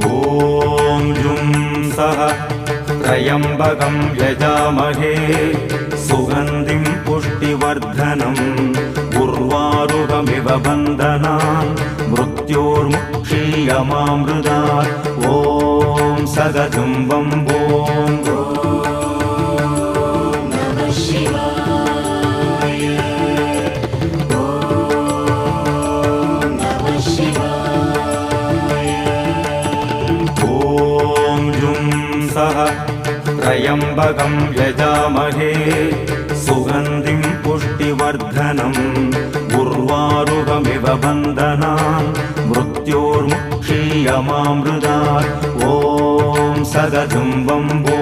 ॐ जुं सः त्र्यम्बकं यजामहे सुगन्धिं पुष्टिवर्धनम् उर्वारुकमिव बन्धनान् मृत्योर्मुक्षीयमामृतात् ॐ सदजुं वम्बो त्र्यम्बकं यजामहे सुगन्धिं पुष्टिवर्धनम् उर्वारुकमिव बन्धनान् मृत्योर्मुक्षीयमामृतात् ॐ सदजुं वम्बो